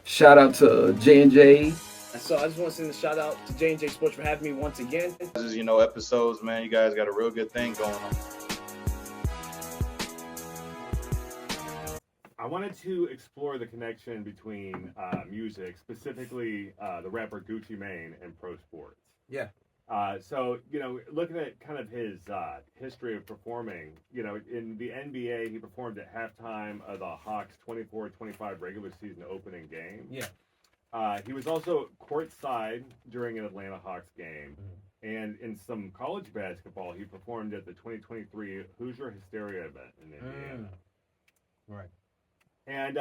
Shout out to J&J. So I just want to send a shout out to J&J Sports for having me once again. Episodes, man. You guys got a real good thing going on. I wanted to explore the connection between music, specifically the rapper Gucci Mane, and pro sports. Yeah. So, looking at kind of his history of performing, in the NBA, he performed at halftime of the Hawks 24-25 regular season opening game. Yeah. He was also courtside during an Atlanta Hawks game. Mm-hmm. And in some college basketball, he performed at the 2023 Hoosier Hysteria event in Indiana. Right. And,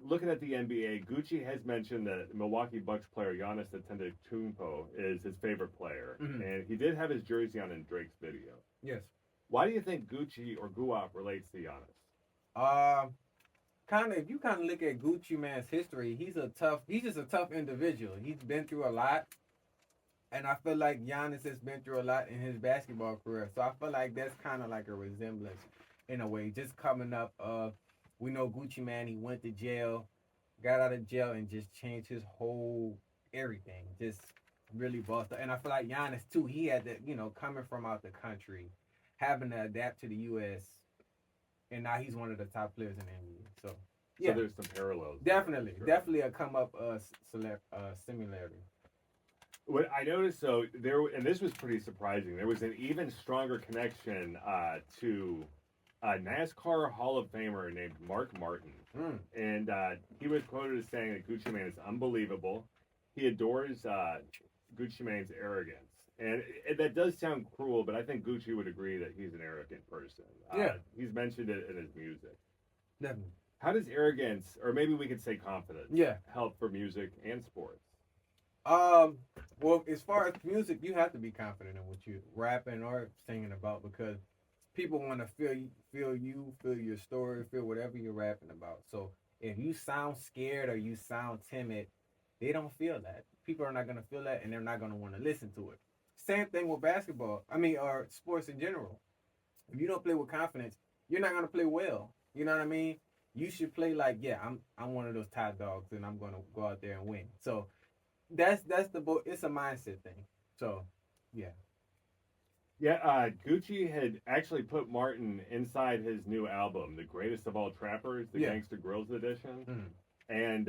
looking at the NBA, Gucci has mentioned that Milwaukee Bucks player Giannis Antetokounmpo is his favorite player. Mm-hmm. And he did have his jersey on in Drake's video. Yes. Why do you think Gucci or Guap relates to Giannis? If you look at Gucci Mane's history, he's just a tough individual. He's been through a lot. And I feel like Giannis has been through a lot in his basketball career. So I feel like that's kind of like a resemblance in a way. Just coming up, we know Gucci Mane, he went to jail, got out of jail, and just changed his whole everything. Just really bossed up. And I feel like Giannis, too, he had to, coming from out the country, having to adapt to the U.S., and now he's one of the top players in the NBA. So there's some parallels. Definitely. Sure. Definitely a come-up similarity. What I noticed, and this was pretty surprising, there was an even stronger connection to a NASCAR Hall of Famer named Mark Martin. And he was quoted as saying that Gucci Mane is unbelievable. He adores Gucci Mane's arrogance. And that does sound cruel, but I think Gucci would agree that he's an arrogant person. He's mentioned it in his music. Definitely. How does arrogance, or maybe we could say confidence, help for music and sports? Well, as far as music, you have to be confident in what you're rapping or singing about, because people want to feel your story, feel whatever you're rapping about. So if you sound scared or you sound timid, they don't feel that. People are not going to feel that, and they're not going to want to listen to it. Same thing with basketball. Or sports in general. If you don't play with confidence, you're not going to play well. You know what I mean? You should play like, I'm one of those top dogs, and I'm going to go out there and win. So that's it's a mindset thing. So, yeah. Yeah, Gucci had actually put Martin inside his new album, The Greatest of All Trappers, the Gangsta Grills edition. Mm. And,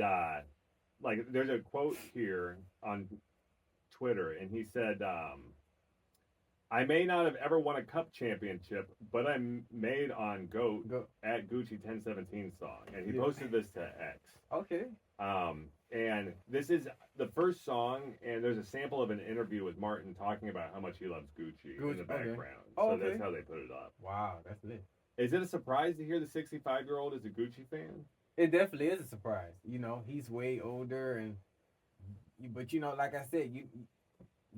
there's a quote here on Twitter, and he said, I may not have ever won a cup championship, but I'm made on GOAT at Gucci 1017 song. And he posted this to X. Okay. And this is the first song, and there's a sample of an interview with Martin talking about how much he loves Gucci in the background. So that's how they put it up. Wow, that's lit. Is it a surprise to hear the 65-year-old is a Gucci fan? It definitely is a surprise. He's way older, but like I said, you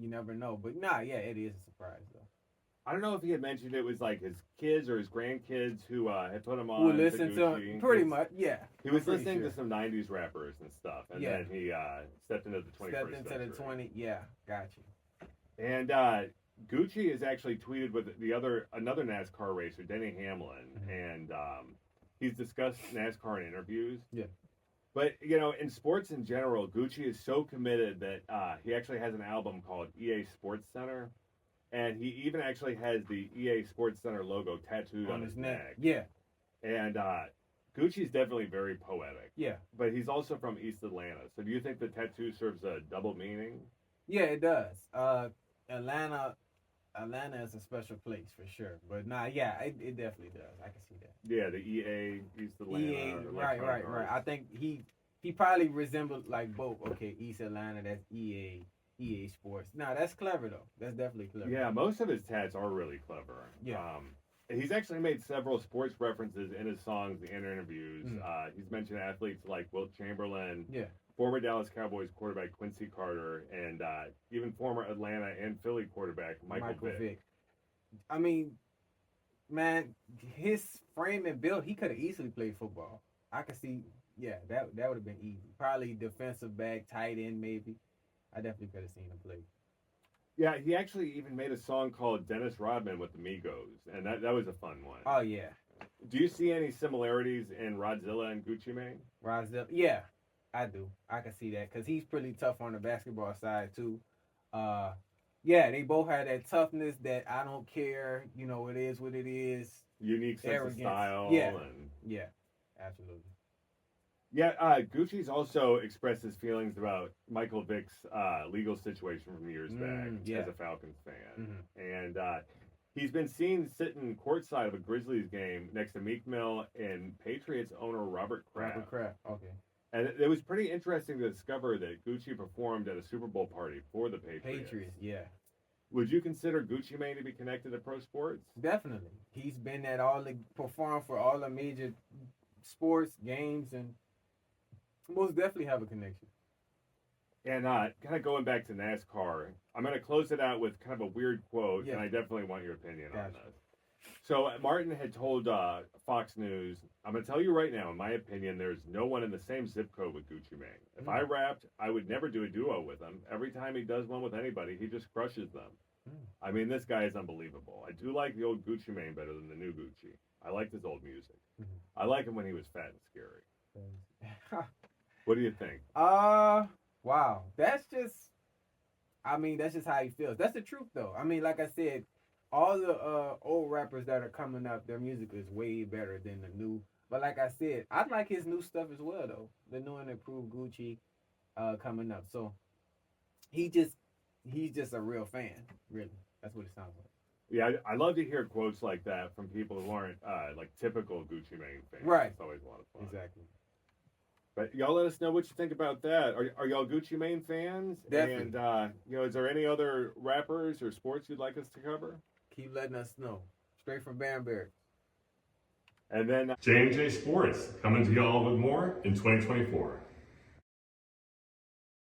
never know. But it is a surprise though. I don't know if he had mentioned it was like his kids or his grandkids who had put him on. Who listened to him, pretty much, yeah. He was listening to some 90s rappers and stuff, and then he stepped into the 21st century. Stepped into the 20, got you. And Gucci has actually tweeted with another NASCAR racer, Denny Hamlin, and he's discussed NASCAR in interviews. Yeah. But, in sports in general, Gucci is so committed that he actually has an album called EA Sports Center. And he even actually has the EA Sports Center logo tattooed on his neck. Yeah. And Gucci's definitely very poetic. Yeah. But he's also from East Atlanta. So do you think the tattoo serves a double meaning? Yeah, it does. Atlanta is a special place for sure. But it definitely does. I can see that. Yeah, the EA East Atlanta. EA, right. I think he probably resembled like both. Okay, East Atlanta, that's EA Sports. Nah, that's clever though. That's definitely clever. Yeah, most of his tats are really clever. Yeah. He's actually made several sports references in his songs and interviews. He's mentioned athletes like Wilt Chamberlain, former Dallas Cowboys quarterback Quincy Carter, and even former Atlanta and Philly quarterback Michael Vick. I mean, man, his frame and build, he could have easily played football. I could see, that would have been easy. Probably defensive back, tight end, maybe. I definitely could have seen him play. Yeah, he actually even made a song called Dennis Rodman with the Migos, and that was a fun one. Oh, yeah. Do you see any similarities in Rodzilla and Gucci Mane? Rodzilla, yeah. I do. I can see that because he's pretty tough on the basketball side too. Yeah, they both have that toughness that I don't care. You know, it is what it is. Unique sense Arrogance. of style. Yeah. And Yeah, absolutely. yeah, Gucci's also expressed his feelings about Michael Vick's legal situation from years back yeah. as a Falcons fan. Mhm. And he's been seen sitting courtside of a Grizzlies game next to Meek Mill and Patriots owner Robert Kraft. Robert Kraft. Okay. And it was pretty interesting to discover that Gucci performed at a Super Bowl party for the Patriots. Yeah. Would you consider Gucci Mane to be connected to pro sports? Definitely. He's been at all the performed for all the major sports games and most definitely have a connection. And kind of going back to NASCAR, I'm going to close it out with kind of a weird quote, Yeah. and I definitely want your opinion on Gotcha. this. So Martin had told Fox News, I'm going to tell you right now, in my opinion, there's no one in the same zip code with Gucci Mane. If I rapped, I would never do a duo with him. Every time he does one with anybody, he just crushes them. I mean, this guy is unbelievable. I do like the old Gucci Mane better than the new Gucci. I liked his old music. I like him when he was fat and scary. What do you think? Wow. That's just how he feels. That's the truth though. I mean, like I said, all the old rappers that are coming up, their music is way better than the new. But like I said, I like his new stuff as well though. The new and improved Gucci coming up. So he's just a real fan, really. That's what it sounds like. Yeah, I love to hear quotes like that from people who aren't like typical Gucci Mane fans. Right. It's always a lot of fun. Exactly. But y'all let us know what you think about that. Are y'all Gucci Mane fans? Definitely. And is there any other rappers or sports you'd like us to cover? Keep letting us know. Straight from Banbury. And then J&J Sports, coming to y'all with more in 2024.